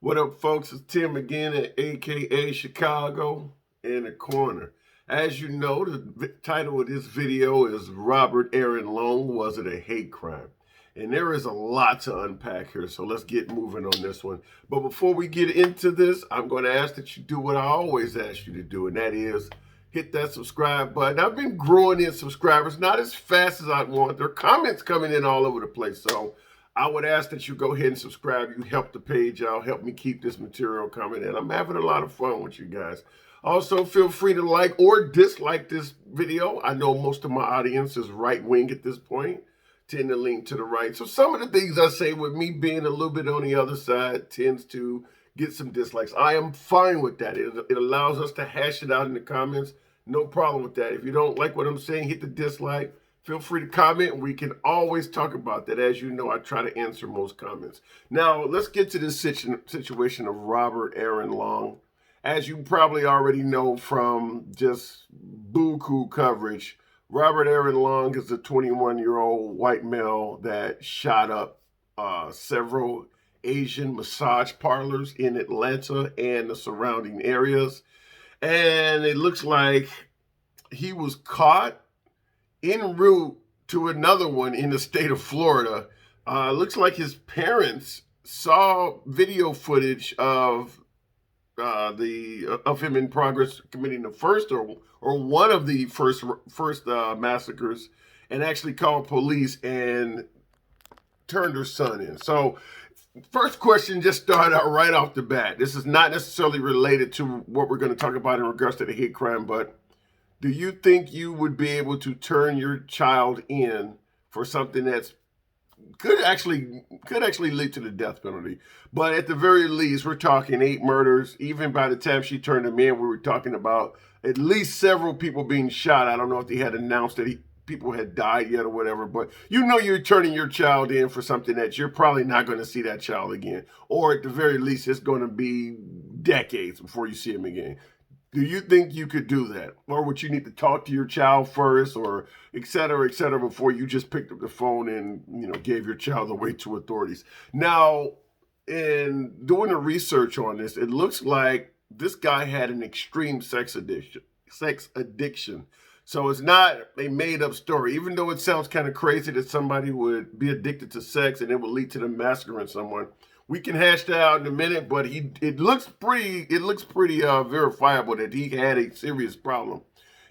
What up, folks? It's Tim again at AKA Chicago in the corner. As you know, the title of this video is Robert Aaron Long, Was It a Hate Crime? And there is a lot to unpack here, so let's get moving on this one. But before we get into this, I'm going to ask that you do what I always ask you to do, and that is hit that subscribe button. I've been growing in subscribers, not as fast as I want. There are comments coming in all over the place, so I would ask that you go ahead and subscribe. You help the page out, help me keep this material coming, and I'm having a lot of fun with you guys. Also, feel free to like or dislike this video. I know most of my audience is right-wing at this point, tend to lean to the right. So some of the things I say, with me being a little bit on the other side, tends to get some dislikes. I am fine with that. It allows us to hash it out in the comments. No problem with that. If you don't like what I'm saying, hit the dislike. Feel free to comment, and we can always talk about that. As you know, I try to answer most comments. Now, let's get to this situation of Robert Aaron Long. As you probably already know from just buku coverage, Robert Aaron Long is a 21-year-old white male that shot up several Asian massage parlors in Atlanta and the surrounding areas. And it looks like he was caught en route to another one in the state of Florida. Looks like his parents saw video footage of him in progress committing the first or one of the first massacres, and actually called police and turned her son in. So first question just started out right off the bat. This is not necessarily related to what we're going to talk about in regards to the hate crime, but do you think you would be able to turn your child in for something that's could actually lead to the death penalty? But at the very least, we're talking 8 murders. Even by the time she turned him in, we were talking about at least several people being shot. I don't know if they had announced that people had died yet or whatever, but you know you're turning your child in for something that you're probably not going to see that child again. Or at the very least, it's going to be decades before you see him again. Do you think you could do that? Or would you need to talk to your child first, or et cetera, before you just picked up the phone and, gave your child away to authorities? Now, in doing the research on this, it looks like this guy had an extreme sex addiction. So it's not a made-up story, even though it sounds kind of crazy that somebody would be addicted to sex and it would lead to them massacring someone. We can hash that out in a minute, but it looks pretty verifiable that he had a serious problem.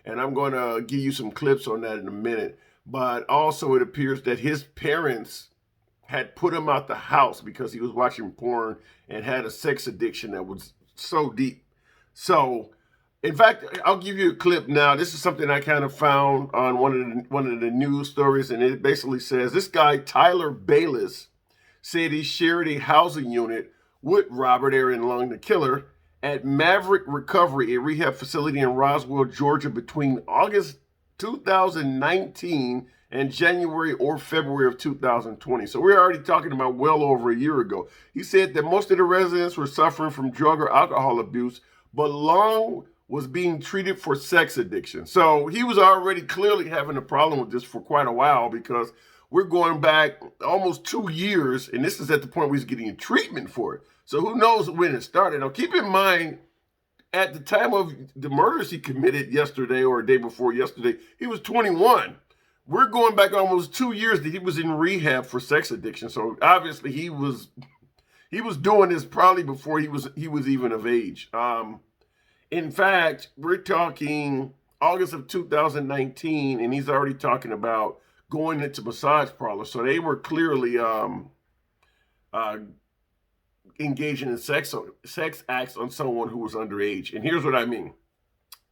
And I'm going to give you some clips on that in a minute. But also it appears that his parents had put him out the house because he was watching porn and had a sex addiction that was so deep. So, in fact, I'll give you a clip now. This is something I kind of found on one of the news stories, and it basically says this guy, Tyler Bayless, said he shared a housing unit with Robert Aaron Long, the killer, at Maverick Recovery, a rehab facility in Roswell, Georgia, between August 2019 and January or February of 2020. So we're already talking about well over a year ago. He said that most of the residents were suffering from drug or alcohol abuse, but Long was being treated for sex addiction. So he was already clearly having a problem with this for quite a while, because we're going back almost 2 years, and this is at the point where he's getting treatment for it. So who knows when it started. Now, keep in mind, at the time of the murders he committed yesterday or a day before yesterday, he was 21. We're going back almost 2 years that he was in rehab for sex addiction. So obviously he was doing this probably before he was even of age. In fact, we're talking August of 2019, and he's already talking about going into massage parlors. So they were clearly engaging in sex acts on someone who was underage. And here's what I mean.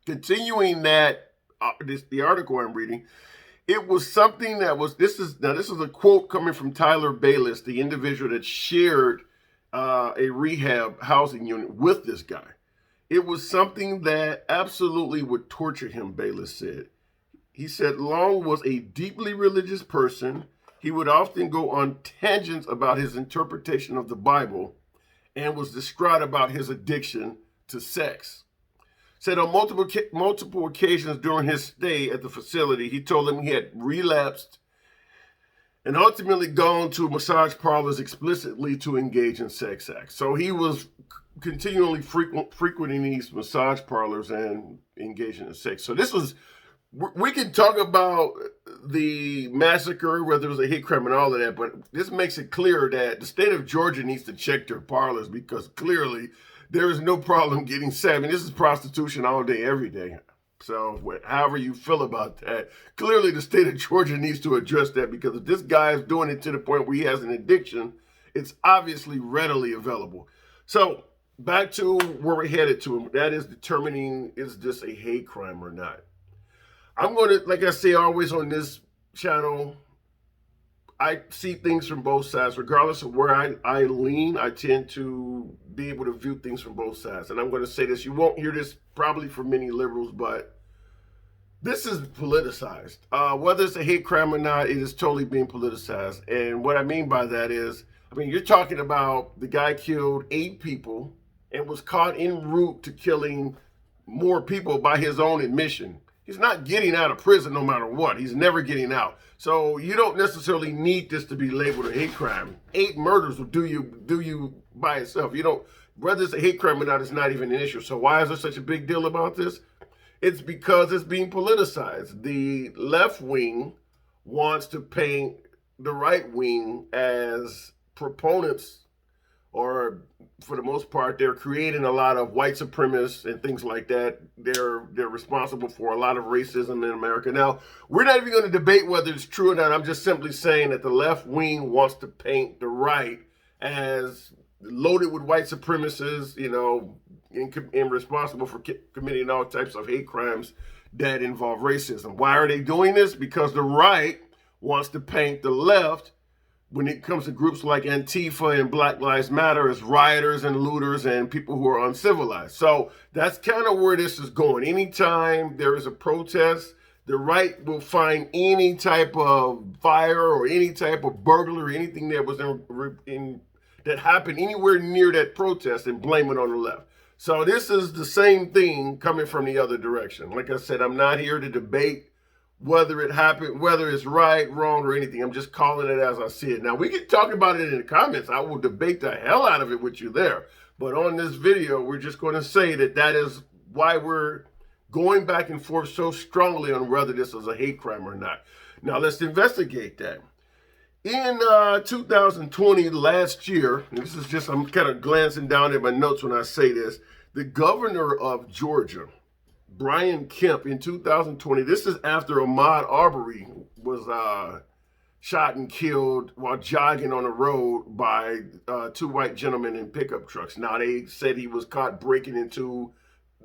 Continuing that, the article I'm reading, it was something that was, this is a quote coming from Tyler Bayless, the individual that shared a rehab housing unit with this guy. It was something that absolutely would torture him, Bayless said. He said Long was a deeply religious person. He would often go on tangents about his interpretation of the Bible and was distraught about his addiction to sex. Said on multiple occasions during his stay at the facility, he told them he had relapsed and ultimately gone to massage parlors explicitly to engage in sex acts. So he was continually frequenting these massage parlors and engaging in sex. So this was, we can talk about the massacre, whether it was a hate crime and all of that, but this makes it clear that the state of Georgia needs to check their parlors, because clearly there is no problem getting sex. I mean, this is prostitution all day, every day. So however you feel about that, clearly the state of Georgia needs to address that, because if this guy is doing it to the point where he has an addiction, it's obviously readily available. So back to where we're headed to, that is determining, is this a hate crime or not? I'm going to, like I say always on this channel, I see things from both sides. Regardless of where I lean, I tend to be able to view things from both sides. And I'm going to say this, you won't hear this probably from many liberals, but this is politicized. Whether it's a hate crime or not, it is totally being politicized. And what I mean by that is, I mean, you're talking about the guy killed 8 people and was caught en route to killing more people by his own admission. He's not getting out of prison no matter what. He's never getting out. So you don't necessarily need this to be labeled a hate crime. 8 murders will do you by itself. You don't, whether it's a hate crime or not, it's not even an issue. So why is there such a big deal about this? It's because it's being politicized. The left wing wants to paint the right wing as proponents, or for the most part, they're creating a lot of white supremacists and things like that. They're responsible for a lot of racism in America. Now, we're not even going to debate whether it's true or not. I'm just simply saying that the left wing wants to paint the right as loaded with white supremacists, you know, and responsible for committing all types of hate crimes that involve racism. Why are they doing this? Because the right wants to paint the left, when it comes to groups like Antifa and Black Lives Matter, as rioters and looters and people who are uncivilized. So that's kind of where this is going. Anytime there is a protest, the right will find any type of fire or any type of burglary, anything that was that happened anywhere near that protest, and blame it on the left. So this is the same thing coming from the other direction. Like I said, I'm not here to debate whether it happened, whether it's right, wrong, or anything. I'm just calling it as I see it. Now, we can talk about it in the comments. I will debate the hell out of it with you there. But on this video, we're just going to say that that is why we're going back and forth so strongly on whether this is a hate crime or not. Now, let's investigate that. In 2020, last year, and this is just, I'm kind of glancing down at my notes when I say this, the governor of Georgia, Brian Kemp, in 2020, this is after Ahmaud Arbery was shot and killed while jogging on the road by 2 white gentlemen in pickup trucks. Now, they said he was caught breaking into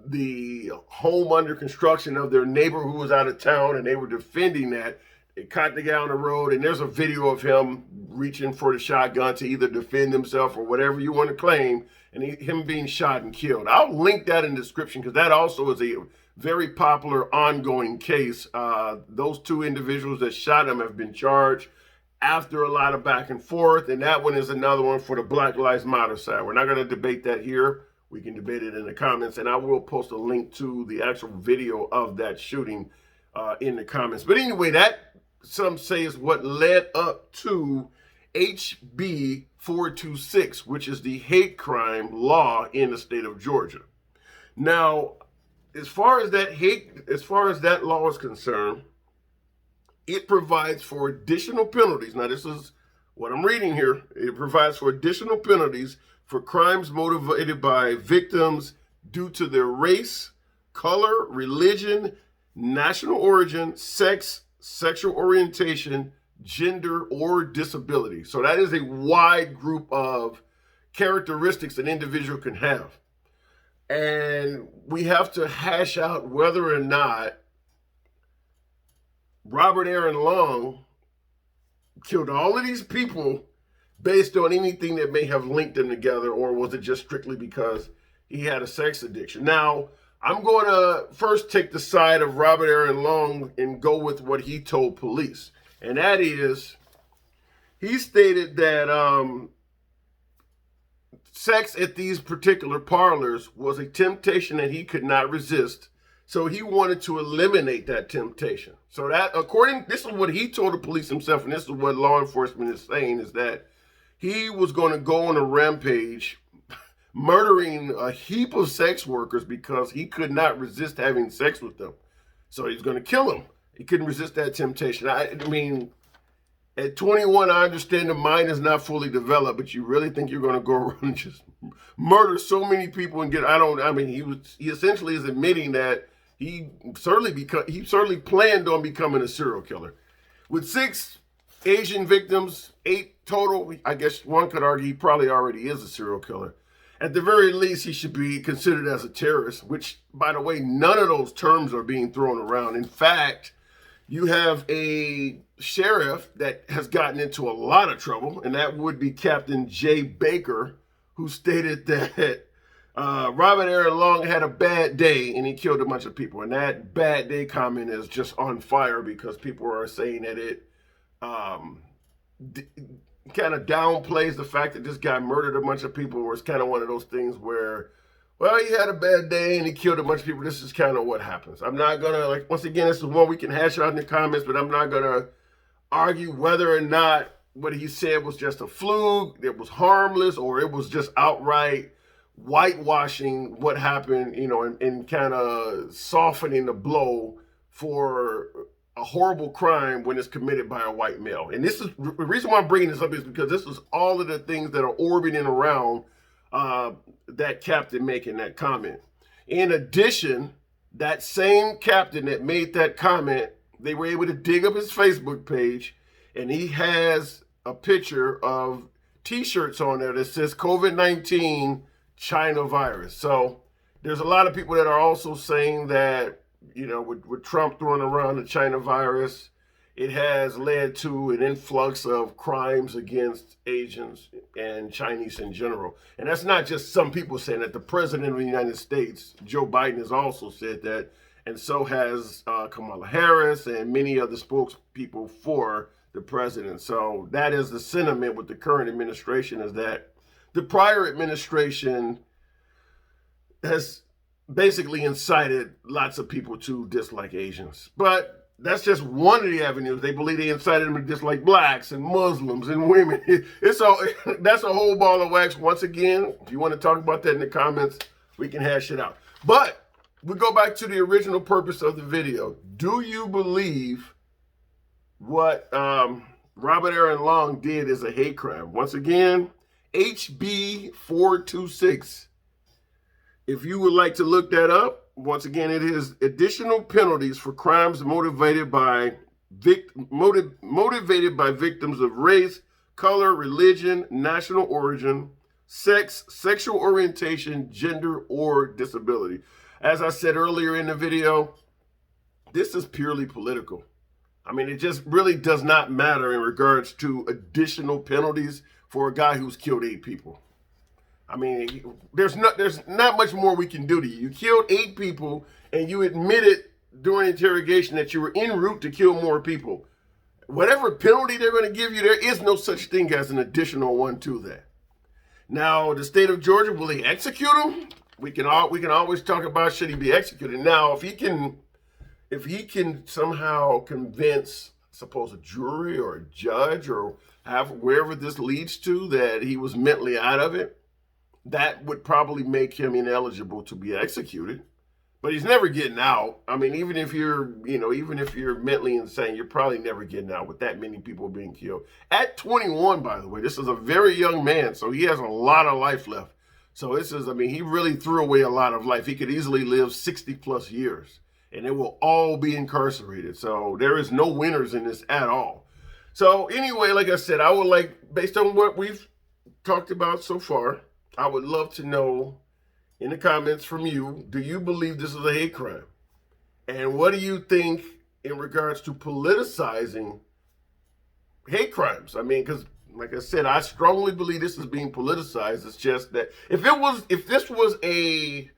the home under construction of their neighbor who was out of town, and they were defending that. They caught the guy on the road, and there's a video of him reaching for the shotgun to either defend himself or whatever you want to claim, and him being shot and killed. I'll link that in the description, because that also is a very popular ongoing case. Those 2 individuals that shot him have been charged after a lot of back and forth, and that one is another one for the Black Lives Matter side. We're not going to debate that here. We can debate it in the comments, and I will post a link to the actual video of that shooting in the comments. But anyway, that, some say, is what led up to HB 426, which is the hate crime law in the state of Georgia. Now, as far as that law is concerned, it provides for additional penalties. Now, this is what I'm reading here. It provides for additional penalties for crimes motivated by victims due to their race, color, religion, national origin, sex, sexual orientation, gender, or disability. So that is a wide group of characteristics an individual can have. And we have to hash out whether or not Robert Aaron Long killed all of these people based on anything that may have linked them together, or was it just strictly because he had a sex addiction? Now, I'm going to first take the side of Robert Aaron Long and go with what he told police. And that is, he stated that sex at these particular parlors was a temptation that he could not resist, So he wanted to eliminate that temptation. So that, this is what he told the police himself, and this is what law enforcement is saying, is that he was going to go on a rampage, murdering a heap of sex workers because he could not resist having sex with them. So he's going to kill them. He couldn't resist that temptation. I mean, at 21, I understand the mind is not fully developed, but you really think you're going to go around and just murder so many people and he essentially is admitting that he certainly planned on becoming a serial killer. With 6 Asian victims, 8 total, I guess one could argue he probably already is a serial killer. At the very least, he should be considered as a terrorist, which, by the way, none of those terms are being thrown around. In fact, you have a sheriff that has gotten into a lot of trouble, and that would be Captain Jay Baker, who stated that Robert Aaron Long had a bad day and he killed a bunch of people. And that bad day comment is just on fire because people are saying that it kind of downplays the fact that this guy murdered a bunch of people, or it's kind of one of those things where, well, he had a bad day and he killed a bunch of people. This is kind of what happens. I'm not going to, once again, this is one we can hash out in the comments, but I'm not going to argue whether or not what he said was just a fluke, it was harmless, or it was just outright whitewashing what happened, and kind of softening the blow for a horrible crime when it's committed by a white male. And this is the reason why I'm bringing this up, is because this is all of the things that are orbiting around that captain making that comment. In addition, that same captain that made that comment, they were able to dig up his Facebook page, and he has a picture of t-shirts on there that says COVID-19 China virus. So there's a lot of people that are also saying that, with Trump throwing around the China virus, it has led to an influx of crimes against Asians and Chinese in general. And that's not just some people saying that. The president of the United States, Joe Biden, has also said that, and so has Kamala Harris and many other spokespeople for the president. So that is the sentiment with the current administration, is that the prior administration has basically incited lots of people to dislike Asians. But that's just one of the avenues. They believe they incited them to dislike blacks and Muslims and women. That's a whole ball of wax. Once again, if you want to talk about that in the comments, we can hash it out. But we go back to the original purpose of the video. Do you believe what Robert Aaron Long did is a hate crime? Once again, HB 426. If you would like to look that up, once again, it is additional penalties for crimes motivated by victims of race, color, religion, national origin, sex, sexual orientation, gender, or disability. As I said earlier in the video, this is purely political. I mean, it just really does not matter in regards to additional penalties for a guy who's killed 8 people. I mean, there's not much more we can do to you. You killed 8 people, and you admitted during interrogation that you were en route to kill more people. Whatever penalty they're going to give you, there is no such thing as an additional one to that. Now, the state of Georgia, will he execute him? We can always talk about, should he be executed. Now, if he can somehow convince, suppose, a jury or a judge or wherever this leads to, that he was mentally out of it, that would probably make him ineligible to be executed. But he's never getting out. I mean, even if you're mentally insane, you're probably never getting out with that many people being killed. At 21, by the way, this is a very young man, so he has a lot of life left. So he really threw away a lot of life. He could easily live 60 plus years, and it will all be incarcerated. So there is no winners in this at all. So anyway, like I said, I would based on what we've talked about so far, I would love to know in the comments from you, do you believe this is a hate crime? And what do you think in regards to politicizing hate crimes? I mean, because like I said, I strongly believe this is being politicized. It's just that if this was a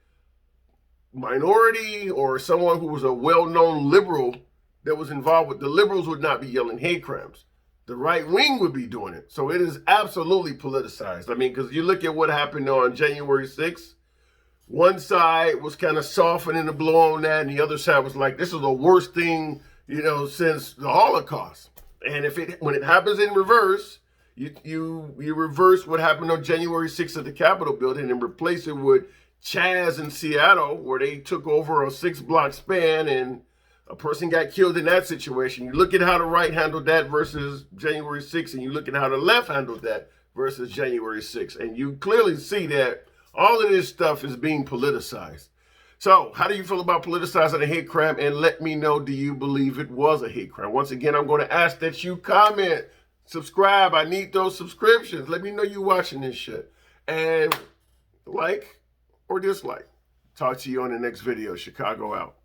minority or someone who was a well-known liberal that was involved with, the liberals would not be yelling hate crimes. The right wing would be doing it. So it is absolutely politicized. I mean, because you look at what happened on January 6th, one side was kind of softening the blow on that, and the other side was like, this is the worst thing, since the Holocaust. And when it happens in reverse, you reverse what happened on January 6th at the Capitol building and replace it with Chaz in Seattle, where they took over a 6-block span and a person got killed in that situation. You look at how the right handled that versus January 6th, and you look at how the left handled that versus January 6th. And you clearly see that all of this stuff is being politicized. So how do you feel about politicizing a hate crime? And let me know, do you believe it was a hate crime? Once again, I'm going to ask that you comment, subscribe. I need those subscriptions. Let me know you watching this shit. And like or dislike. Talk to you on the next video. Chicago out.